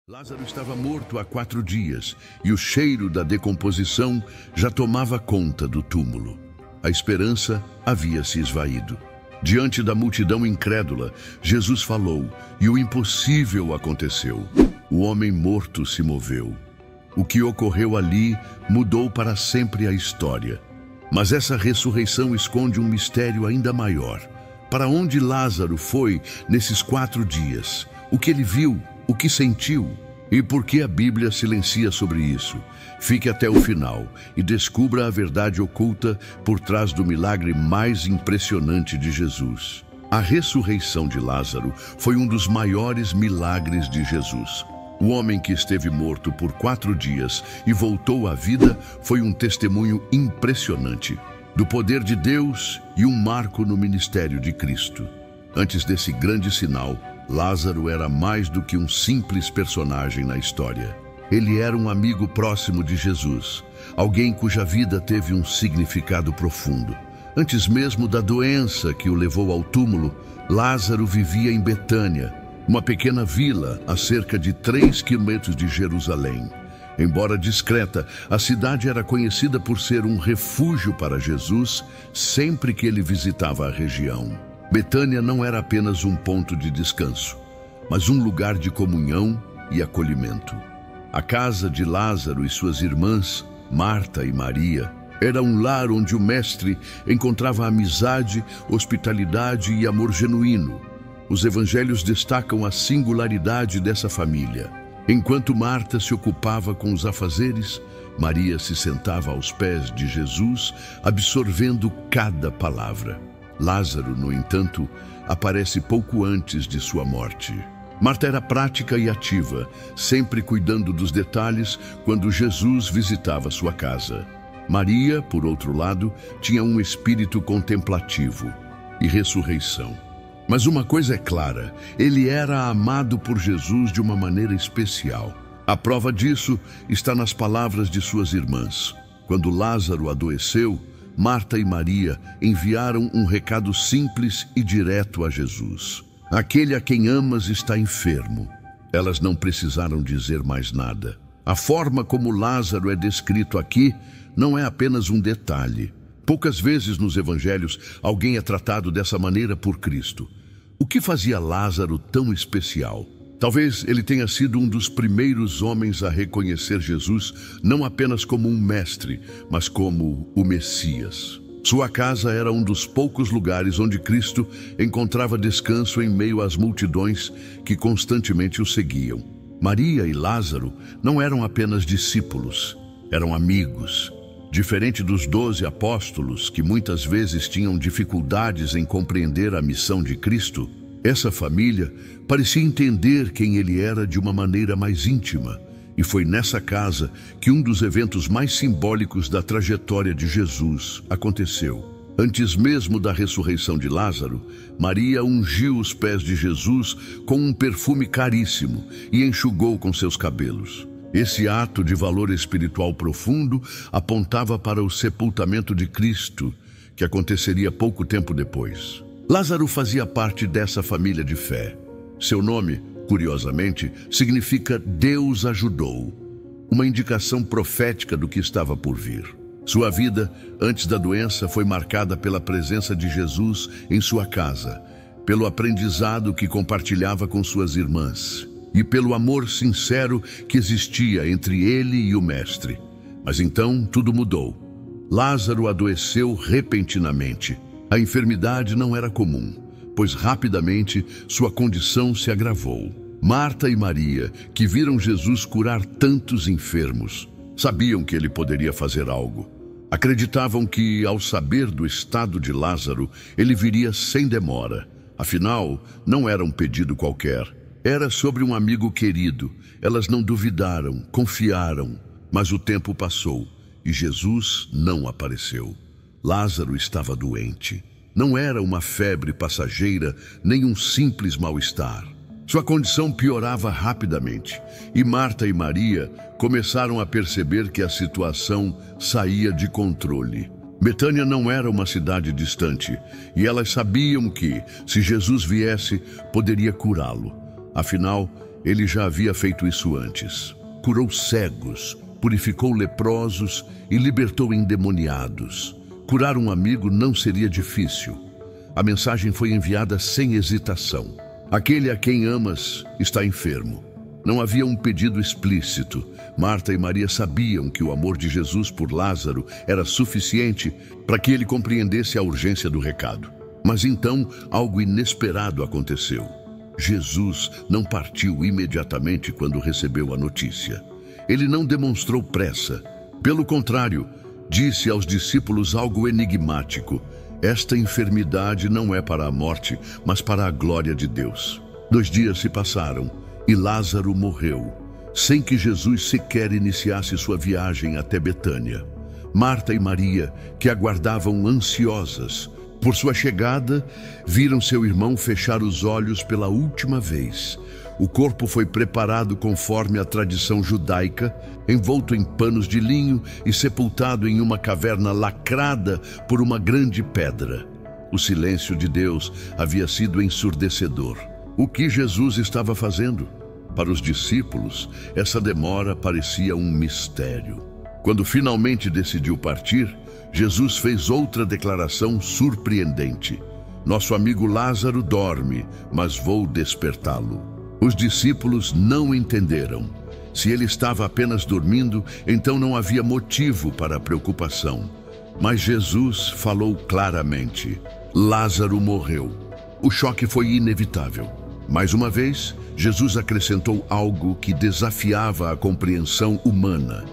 Lázaro estava morto há 4 dias e o cheiro da decomposição já tomava conta do túmulo. A esperança havia se esvaído. Diante da multidão incrédula, Jesus falou e o impossível aconteceu. O homem morto se moveu. O que ocorreu ali mudou para sempre a história. Mas essa ressurreição esconde um mistério ainda maior. Para onde Lázaro foi nesses 4 dias? O que ele viu? O que sentiu? E por que a Bíblia silencia sobre isso? Fique até o final e descubra a verdade oculta por trás do milagre mais impressionante de Jesus. A ressurreição de Lázaro foi um dos maiores milagres de Jesus. O homem que esteve morto por 4 dias e voltou à vida foi um testemunho impressionante do poder de Deus e um marco no ministério de Cristo. Antes desse grande sinal, Lázaro era mais do que um simples personagem na história. Ele era um amigo próximo de Jesus, alguém cuja vida teve um significado profundo. Antes mesmo da doença que o levou ao túmulo, Lázaro vivia em Betânia, uma pequena vila a cerca de 3 quilômetros de Jerusalém. Embora discreta, a cidade era conhecida por ser um refúgio para Jesus sempre que ele visitava a região. Betânia não era apenas um ponto de descanso, mas um lugar de comunhão e acolhimento. A casa de Lázaro e suas irmãs, Marta e Maria, era um lar onde o mestre encontrava amizade, hospitalidade e amor genuíno. Os evangelhos destacam a singularidade dessa família. Enquanto Marta se ocupava com os afazeres, Maria se sentava aos pés de Jesus, absorvendo cada palavra. Lázaro, no entanto, aparece pouco antes de sua morte. Marta era prática e ativa, sempre cuidando dos detalhes quando Jesus visitava sua casa. Maria, por outro lado, tinha um espírito contemplativo e ressurreição. Mas uma coisa é clara, ele era amado por Jesus de uma maneira especial. A prova disso está nas palavras de suas irmãs. Quando Lázaro adoeceu, Marta e Maria enviaram um recado simples e direto a Jesus. Aquele a quem amas está enfermo. Elas não precisaram dizer mais nada. A forma como Lázaro é descrito aqui não é apenas um detalhe. Poucas vezes nos evangelhos alguém é tratado dessa maneira por Cristo. O que fazia Lázaro tão especial? Talvez ele tenha sido um dos primeiros homens a reconhecer Jesus não apenas como um mestre, mas como o Messias. Sua casa era um dos poucos lugares onde Cristo encontrava descanso em meio às multidões que constantemente o seguiam. Maria e Lázaro não eram apenas discípulos, eram amigos. Diferente dos 12 apóstolos, que muitas vezes tinham dificuldades em compreender a missão de Cristo, essa família parecia entender quem ele era de uma maneira mais íntima. E foi nessa casa que um dos eventos mais simbólicos da trajetória de Jesus aconteceu. Antes mesmo da ressurreição de Lázaro, Maria ungiu os pés de Jesus com um perfume caríssimo e enxugou com seus cabelos. Esse ato de valor espiritual profundo apontava para o sepultamento de Cristo, que aconteceria pouco tempo depois. Lázaro fazia parte dessa família de fé. Seu nome, curiosamente, significa Deus ajudou, uma indicação profética do que estava por vir. Sua vida, antes da doença, foi marcada pela presença de Jesus em sua casa, pelo aprendizado que compartilhava com suas irmãs e pelo amor sincero que existia entre ele e o Mestre. Mas então tudo mudou. Lázaro adoeceu repentinamente. A enfermidade não era comum, pois rapidamente sua condição se agravou. Marta e Maria, que viram Jesus curar tantos enfermos, sabiam que ele poderia fazer algo. Acreditavam que, ao saber do estado de Lázaro, ele viria sem demora. Afinal, não era um pedido qualquer. Era sobre um amigo querido. Elas não duvidaram, confiaram. Mas o tempo passou e Jesus não apareceu. Lázaro estava doente. Não era uma febre passageira, nem um simples mal-estar. Sua condição piorava rapidamente, e Marta e Maria começaram a perceber que a situação saía de controle. Betânia não era uma cidade distante, e elas sabiam que, se Jesus viesse, poderia curá-lo. Afinal, Ele já havia feito isso antes. Curou cegos, purificou leprosos e libertou endemoniados. Curar um amigo não seria difícil. A mensagem foi enviada sem hesitação. Aquele a quem amas está enfermo. Não havia um pedido explícito. Marta e Maria sabiam que o amor de Jesus por Lázaro era suficiente para que ele compreendesse a urgência do recado. Mas então, algo inesperado aconteceu. Jesus não partiu imediatamente quando recebeu a notícia. Ele não demonstrou pressa. Pelo contrário, disse aos discípulos algo enigmático: esta enfermidade não é para a morte, mas para a glória de Deus. 2 dias se passaram e Lázaro morreu, sem que Jesus sequer iniciasse sua viagem até Betânia. Marta e Maria, que aguardavam ansiosas por sua chegada, viram seu irmão fechar os olhos pela última vez. O corpo foi preparado conforme a tradição judaica, envolto em panos de linho e sepultado em uma caverna lacrada por uma grande pedra. O silêncio de Deus havia sido ensurdecedor. O que Jesus estava fazendo? Para os discípulos, essa demora parecia um mistério. Quando finalmente decidiu partir, Jesus fez outra declaração surpreendente: nosso amigo Lázaro dorme, mas vou despertá-lo. Os discípulos não entenderam. Se ele estava apenas dormindo, então não havia motivo para a preocupação. Mas Jesus falou claramente: Lázaro morreu. O choque foi inevitável. Mais uma vez, Jesus acrescentou algo que desafiava a compreensão humana.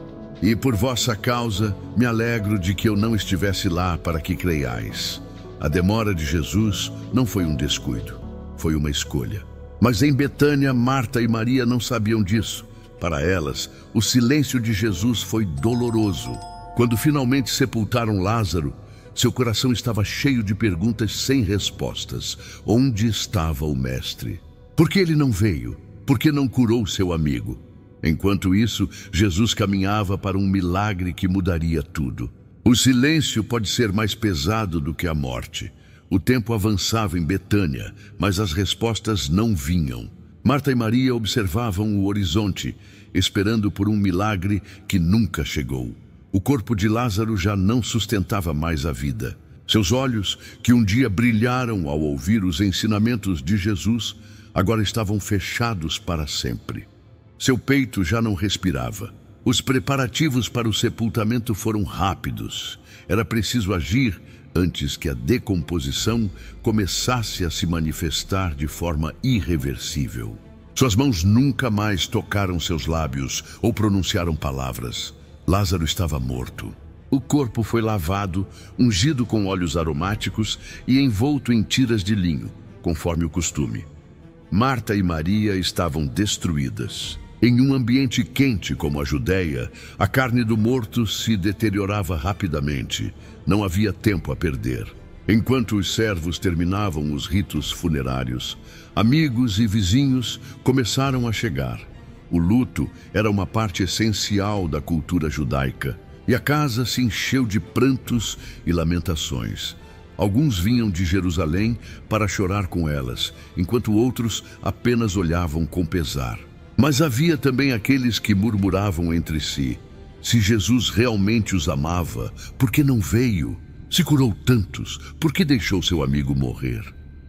E por vossa causa, me alegro de que eu não estivesse lá para que creiais. A demora de Jesus não foi um descuido, foi uma escolha. Mas em Betânia, Marta e Maria não sabiam disso. Para elas, o silêncio de Jesus foi doloroso. Quando finalmente sepultaram Lázaro, seu coração estava cheio de perguntas sem respostas. Onde estava o mestre? Por que ele não veio? Por que não curou seu amigo? Enquanto isso, Jesus caminhava para um milagre que mudaria tudo. O silêncio pode ser mais pesado do que a morte. O tempo avançava em Betânia, mas as respostas não vinham. Marta e Maria observavam o horizonte, esperando por um milagre que nunca chegou. O corpo de Lázaro já não sustentava mais a vida. Seus olhos, que um dia brilharam ao ouvir os ensinamentos de Jesus, agora estavam fechados para sempre. Seu peito já não respirava. Os preparativos para o sepultamento foram rápidos. Era preciso agir antes que a decomposição começasse a se manifestar de forma irreversível. Suas mãos nunca mais tocaram seus lábios ou pronunciaram palavras. Lázaro estava morto. O corpo foi lavado, ungido com óleos aromáticos e envolto em tiras de linho, conforme o costume. Marta e Maria estavam destruídas. Em um ambiente quente como a Judéia, a carne do morto se deteriorava rapidamente. Não havia tempo a perder. Enquanto os servos terminavam os ritos funerários, amigos e vizinhos começaram a chegar. O luto era uma parte essencial da cultura judaica, e a casa se encheu de prantos e lamentações. Alguns vinham de Jerusalém para chorar com elas, enquanto outros apenas olhavam com pesar. Mas havia também aqueles que murmuravam entre si: se Jesus realmente os amava, por que não veio? Se curou tantos, por que deixou seu amigo morrer?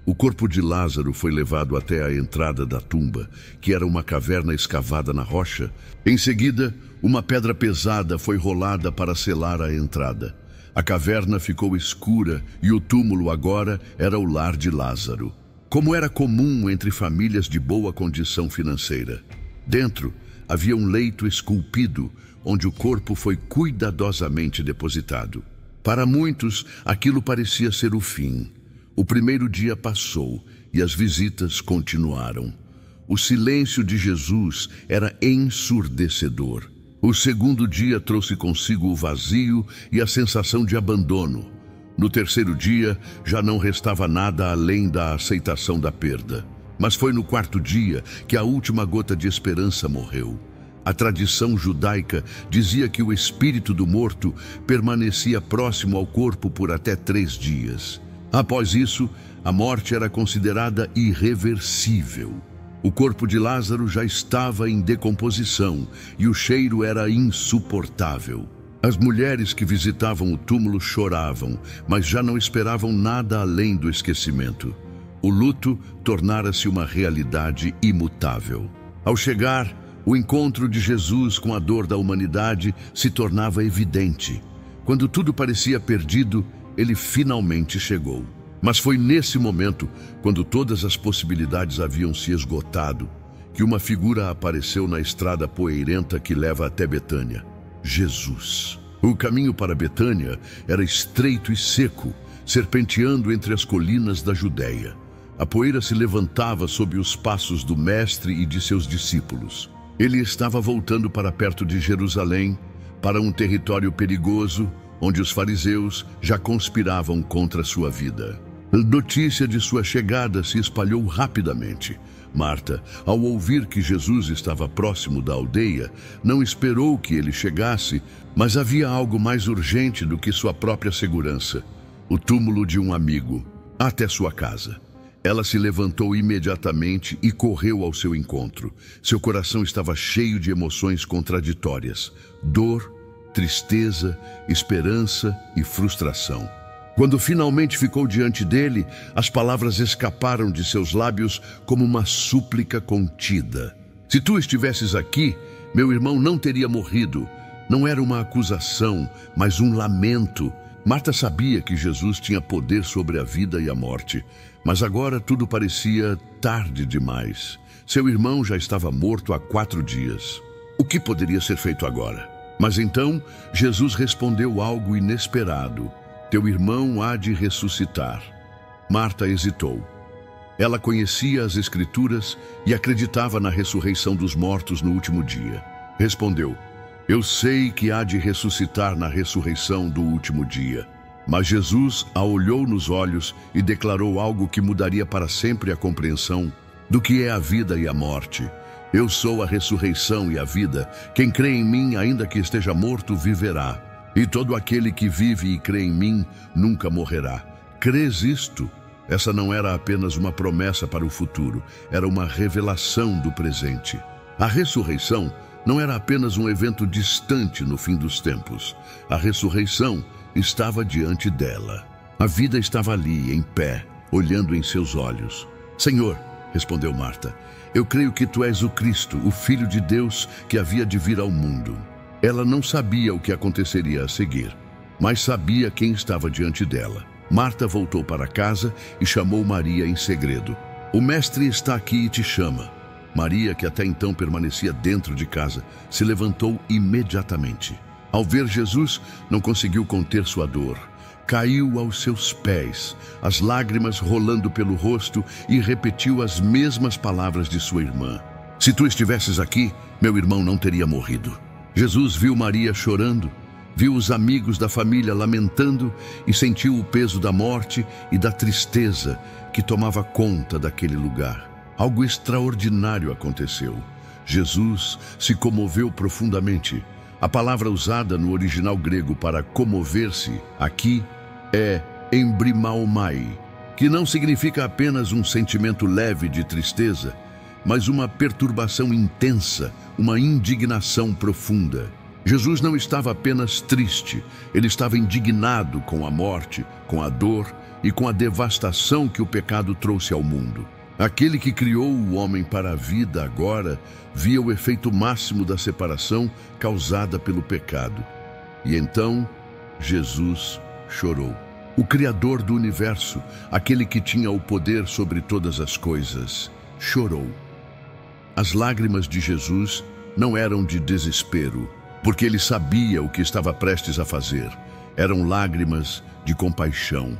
O corpo de Lázaro foi levado até a entrada da tumba, que era uma caverna escavada na rocha. Em seguida, uma pedra pesada foi rolada para selar a entrada. A caverna ficou escura e o túmulo agora era o lar de Lázaro, como era comum entre famílias de boa condição financeira. Dentro havia um leito esculpido, onde o corpo foi cuidadosamente depositado. Para muitos, aquilo parecia ser o fim. O primeiro dia passou e as visitas continuaram. O silêncio de Jesus era ensurdecedor. O segundo dia trouxe consigo o vazio e a sensação de abandono. No terceiro dia, já não restava nada além da aceitação da perda. Mas foi no quarto dia que a última gota de esperança morreu. A tradição judaica dizia que o espírito do morto permanecia próximo ao corpo por até 3 dias. Após isso, a morte era considerada irreversível. O corpo de Lázaro já estava em decomposição e o cheiro era insuportável. As mulheres que visitavam o túmulo choravam, mas já não esperavam nada além do esquecimento. O luto tornara-se uma realidade imutável. Ao chegar, o encontro de Jesus com a dor da humanidade se tornava evidente. Quando tudo parecia perdido, ele finalmente chegou. Mas foi nesse momento, quando todas as possibilidades haviam se esgotado, que uma figura apareceu na estrada poeirenta que leva até Betânia: Jesus. O caminho para Betânia era estreito e seco, serpenteando entre as colinas da Judéia. A poeira se levantava sob os passos do Mestre e de seus discípulos. Ele estava voltando para perto de Jerusalém, para um território perigoso, onde os fariseus já conspiravam contra sua vida. A notícia de sua chegada se espalhou rapidamente. Marta, ao ouvir que Jesus estava próximo da aldeia, não esperou que ele chegasse, mas havia algo mais urgente do que sua própria segurança: o túmulo de um amigo, até sua casa. Ela se levantou imediatamente e correu ao seu encontro. Seu coração estava cheio de emoções contraditórias: dor, tristeza, esperança e frustração. Quando finalmente ficou diante dele, as palavras escaparam de seus lábios como uma súplica contida. Se tu estivesses aqui, meu irmão não teria morrido. Não era uma acusação, mas um lamento. Marta sabia que Jesus tinha poder sobre a vida e a morte, mas agora tudo parecia tarde demais. Seu irmão já estava morto há 4 dias. O que poderia ser feito agora? Mas então, Jesus respondeu algo inesperado: teu irmão há de ressuscitar. Marta hesitou. Ela conhecia as Escrituras e acreditava na ressurreição dos mortos no último dia. Respondeu: eu sei que há de ressuscitar na ressurreição do último dia. Mas Jesus a olhou nos olhos e declarou algo que mudaria para sempre a compreensão do que é a vida e a morte. Eu sou a ressurreição e a vida. Quem crê em mim, ainda que esteja morto, viverá. E todo aquele que vive e crê em mim nunca morrerá. Crês isto? Essa não era apenas uma promessa para o futuro, era uma revelação do presente. A ressurreição não era apenas um evento distante no fim dos tempos. A ressurreição estava diante dela. A vida estava ali, em pé, olhando em seus olhos. Senhor, respondeu Marta, eu creio que tu és o Cristo, o Filho de Deus que havia de vir ao mundo. Ela não sabia o que aconteceria a seguir, mas sabia quem estava diante dela. Marta voltou para casa e chamou Maria em segredo. O mestre está aqui e te chama. Maria, que até então permanecia dentro de casa, se levantou imediatamente. Ao ver Jesus, não conseguiu conter sua dor. Caiu aos seus pés, as lágrimas rolando pelo rosto, e repetiu as mesmas palavras de sua irmã: se tu estivesses aqui, meu irmão não teria morrido. Jesus viu Maria chorando, viu os amigos da família lamentando e sentiu o peso da morte e da tristeza que tomava conta daquele lugar. Algo extraordinário aconteceu. Jesus se comoveu profundamente. A palavra usada no original grego para comover-se aqui é embrimaomai, que não significa apenas um sentimento leve de tristeza, mas uma perturbação intensa, uma indignação profunda. Jesus não estava apenas triste, ele estava indignado com a morte, com a dor e com a devastação que o pecado trouxe ao mundo. Aquele que criou o homem para a vida agora via o efeito máximo da separação causada pelo pecado. E então, Jesus chorou. O Criador do universo, aquele que tinha o poder sobre todas as coisas, chorou. As lágrimas de Jesus não eram de desespero, porque ele sabia o que estava prestes a fazer. Eram lágrimas de compaixão.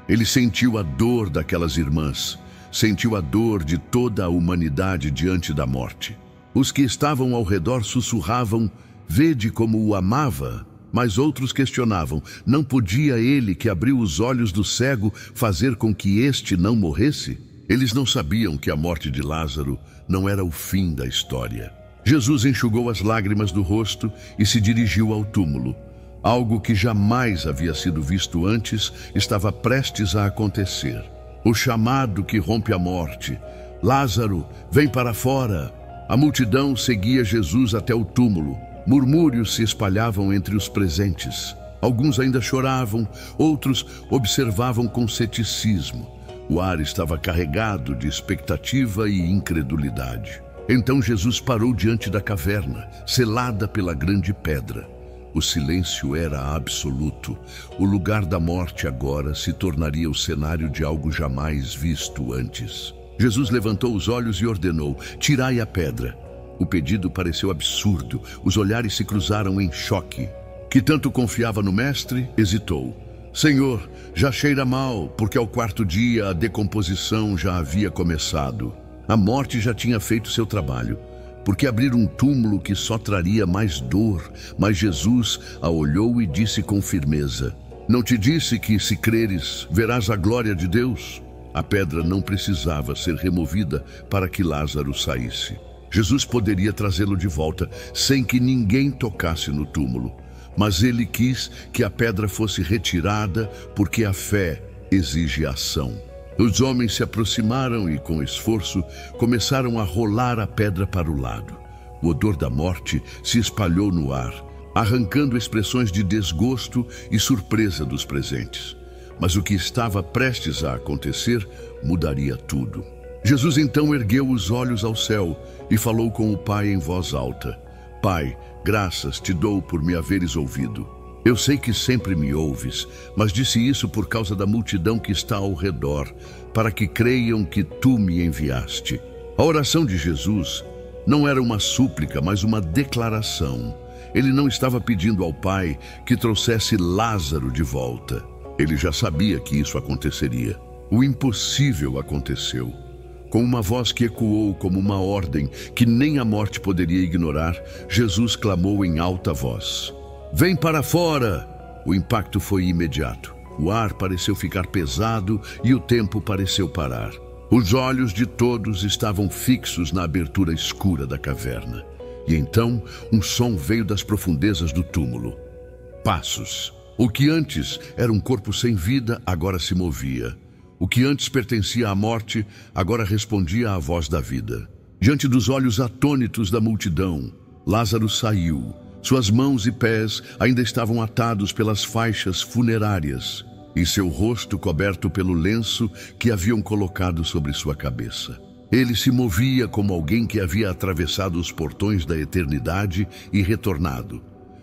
Ele sentiu a dor daquelas irmãs, sentiu a dor de toda a humanidade diante da morte. Os que estavam ao redor sussurravam: vede como o amava. Mas outros questionavam: não podia ele, que abriu os olhos do cego, fazer com que este não morresse? Eles não sabiam que a morte de Lázaro não era o fim da história. Jesus enxugou as lágrimas do rosto e se dirigiu ao túmulo. Algo que jamais havia sido visto antes estava prestes a acontecer. O chamado que rompe a morte, Lázaro, vem para fora! A multidão seguia Jesus até o túmulo. Murmúrios se espalhavam entre os presentes. Alguns ainda choravam, outros observavam com ceticismo. O ar estava carregado de expectativa e incredulidade. Então Jesus parou diante da caverna, selada pela grande pedra. O silêncio era absoluto. O lugar da morte agora se tornaria o cenário de algo jamais visto antes. Jesus levantou os olhos e ordenou: tirai a pedra. O pedido pareceu absurdo. Os olhares se cruzaram em choque. Que tanto confiava no mestre, hesitou. Senhor, já cheira mal, porque ao quarto dia a decomposição já havia começado. A morte já tinha feito seu trabalho. Por que abrir um túmulo que só traria mais dor? Mas Jesus a olhou e disse com firmeza: não te disse que, se creres, verás a glória de Deus? A pedra não precisava ser removida para que Lázaro saísse. Jesus poderia trazê-lo de volta sem que ninguém tocasse no túmulo. Mas ele quis que a pedra fosse retirada porque a fé exige ação. Os homens se aproximaram e, com esforço, começaram a rolar a pedra para o lado. O odor da morte se espalhou no ar, arrancando expressões de desgosto e surpresa dos presentes. Mas o que estava prestes a acontecer mudaria tudo. Jesus então ergueu os olhos ao céu e falou com o Pai em voz alta: Pai, graças te dou por me haveres ouvido. Eu sei que sempre me ouves, mas disse isso por causa da multidão que está ao redor, para que creiam que tu me enviaste. A oração de Jesus não era uma súplica, mas uma declaração. Ele não estava pedindo ao Pai que trouxesse Lázaro de volta. Ele já sabia que isso aconteceria. O impossível aconteceu. Com uma voz que ecoou como uma ordem que nem a morte poderia ignorar, Jesus clamou em alta voz: Vem para fora! O impacto foi imediato. O ar pareceu ficar pesado e o tempo pareceu parar. Os olhos de todos estavam fixos na abertura escura da caverna. E então, um som veio das profundezas do túmulo. Passos. O que antes era um corpo sem vida, agora se movia. O que antes pertencia à morte, agora respondia à voz da vida. Diante dos olhos atônitos da multidão, Lázaro saiu. Suas mãos e pés ainda estavam atados pelas faixas funerárias, e seu rosto coberto pelo lenço que haviam colocado sobre sua cabeça. Ele se movia como alguém que havia atravessado os portões da eternidade e retornado.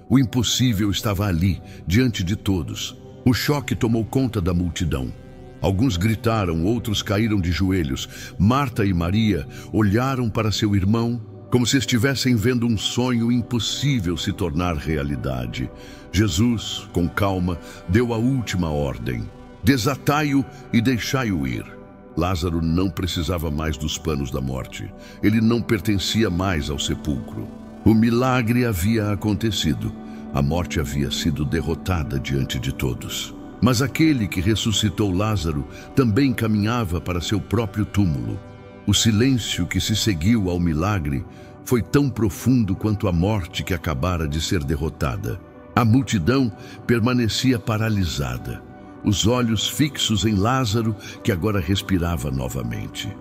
O impossível estava ali, diante de todos. O choque tomou conta da multidão. Alguns gritaram, outros caíram de joelhos. Marta e Maria olharam para seu irmão como se estivessem vendo um sonho impossível se tornar realidade. Jesus, com calma, deu a última ordem: desatai-o e deixai-o ir. Lázaro não precisava mais dos panos da morte. Ele não pertencia mais ao sepulcro. O milagre havia acontecido. A morte havia sido derrotada diante de todos. Mas aquele que ressuscitou Lázaro também caminhava para seu próprio túmulo. O silêncio que se seguiu ao milagre foi tão profundo quanto a morte que acabara de ser derrotada. A multidão permanecia paralisada, os olhos fixos em Lázaro, que agora respirava novamente.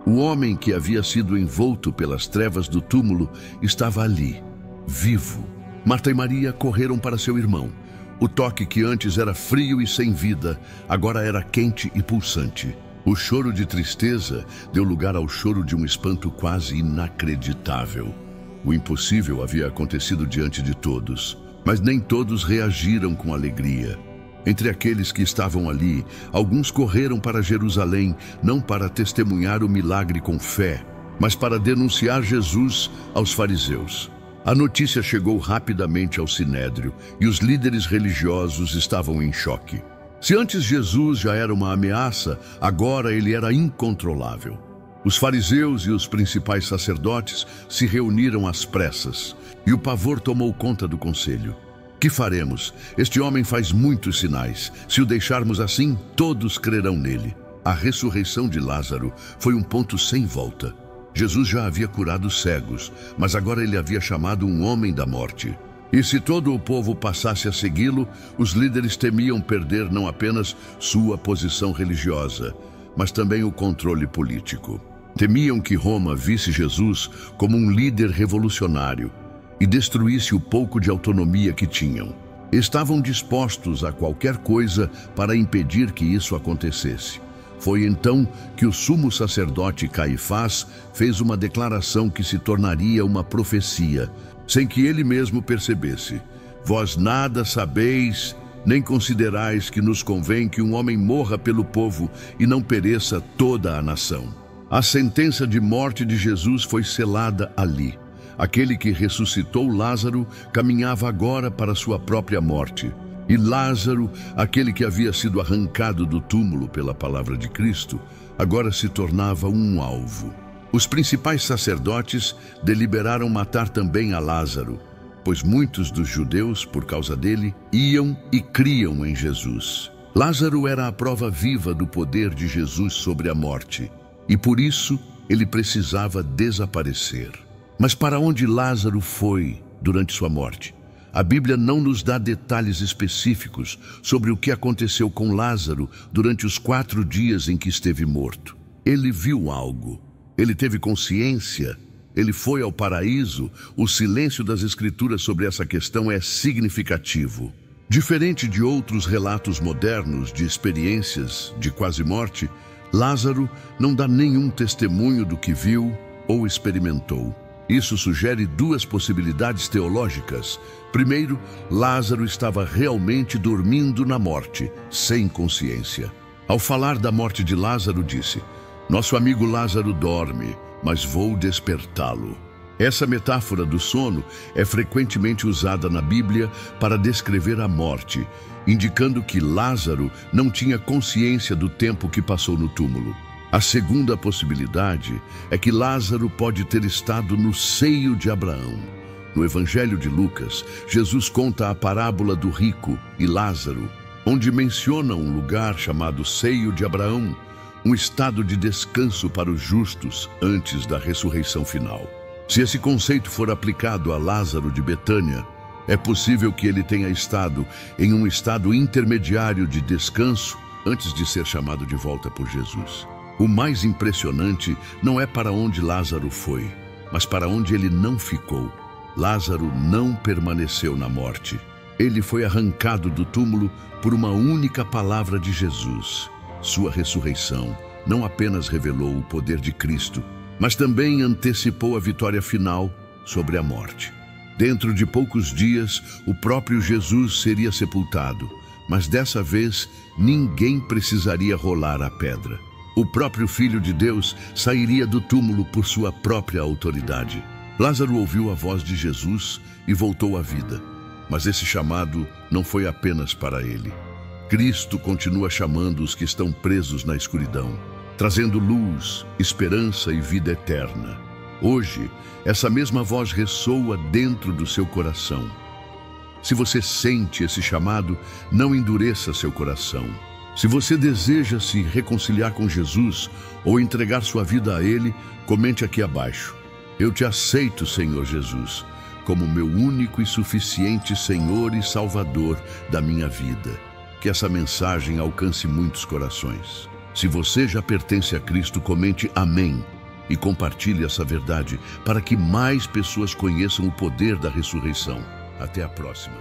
O homem que havia sido envolto pelas trevas do túmulo estava ali, vivo. Marta e Maria correram para seu irmão. O toque que antes era frio e sem vida, agora era quente e pulsante. O choro de tristeza deu lugar ao choro de um espanto quase inacreditável. O impossível havia acontecido diante de todos, mas nem todos reagiram com alegria. Entre aqueles que estavam ali, alguns correram para Jerusalém, não para testemunhar o milagre com fé, mas para denunciar Jesus aos fariseus. A notícia chegou rapidamente ao Sinédrio e os líderes religiosos estavam em choque. Se antes Jesus já era uma ameaça, agora ele era incontrolável. Os fariseus e os principais sacerdotes se reuniram às pressas e o pavor tomou conta do conselho. Que faremos? Este homem faz muitos sinais. Se o deixarmos assim, todos crerão nele. A ressurreição de Lázaro foi um ponto sem volta. Jesus já havia curado cegos, mas agora ele havia chamado um homem da morte. E se todo o povo passasse a segui-lo, os líderes temiam perder não apenas sua posição religiosa, mas também o controle político. Temiam que Roma visse Jesus como um líder revolucionário e destruísse o pouco de autonomia que tinham. Estavam dispostos a qualquer coisa para impedir que isso acontecesse. Foi então que o sumo sacerdote Caifás fez uma declaração que se tornaria uma profecia, sem que ele mesmo percebesse. Vós nada sabeis, nem considerais que nos convém que um homem morra pelo povo e não pereça toda a nação. A sentença de morte de Jesus foi selada ali. Aquele que ressuscitou Lázaro caminhava agora para sua própria morte. E Lázaro, aquele que havia sido arrancado do túmulo pela palavra de Cristo, agora se tornava um alvo. Os principais sacerdotes deliberaram matar também a Lázaro, pois muitos dos judeus, por causa dele, iam e criam em Jesus. Lázaro era a prova viva do poder de Jesus sobre a morte, e por isso ele precisava desaparecer. Mas para onde Lázaro foi durante sua morte? A Bíblia não nos dá detalhes específicos sobre o que aconteceu com Lázaro durante os 4 dias em que esteve morto. Ele viu algo, ele teve consciência, ele foi ao paraíso. O silêncio das Escrituras sobre essa questão é significativo. Diferente de outros relatos modernos de experiências de quase morte, Lázaro não dá nenhum testemunho do que viu ou experimentou. Isso sugere 2 possibilidades teológicas. Primeiro, Lázaro estava realmente dormindo na morte, sem consciência. Ao falar da morte de Lázaro, disse: "Nosso amigo Lázaro dorme, mas vou despertá-lo." Essa metáfora do sono é frequentemente usada na Bíblia para descrever a morte, indicando que Lázaro não tinha consciência do tempo que passou no túmulo. A segunda possibilidade é que Lázaro pode ter estado no seio de Abraão. No Evangelho de Lucas, Jesus conta a parábola do rico e Lázaro, onde menciona um lugar chamado seio de Abraão, um estado de descanso para os justos antes da ressurreição final. Se esse conceito for aplicado a Lázaro de Betânia, é possível que ele tenha estado em um estado intermediário de descanso antes de ser chamado de volta por Jesus. O mais impressionante não é para onde Lázaro foi, mas para onde ele não ficou. Lázaro não permaneceu na morte. Ele foi arrancado do túmulo por uma única palavra de Jesus. Sua ressurreição não apenas revelou o poder de Cristo, mas também antecipou a vitória final sobre a morte. Dentro de poucos dias, o próprio Jesus seria sepultado, mas dessa vez ninguém precisaria rolar a pedra. O próprio Filho de Deus sairia do túmulo por sua própria autoridade. Lázaro ouviu a voz de Jesus e voltou à vida. Mas esse chamado não foi apenas para ele. Cristo continua chamando os que estão presos na escuridão, trazendo luz, esperança e vida eterna. Hoje, essa mesma voz ressoa dentro do seu coração. Se você sente esse chamado, não endureça seu coração. Se você deseja se reconciliar com Jesus ou entregar sua vida a Ele, comente aqui abaixo: "Eu te aceito, Senhor Jesus, como meu único e suficiente Senhor e Salvador da minha vida." Que essa mensagem alcance muitos corações. Se você já pertence a Cristo, comente amém e compartilhe essa verdade para que mais pessoas conheçam o poder da ressurreição. Até a próxima.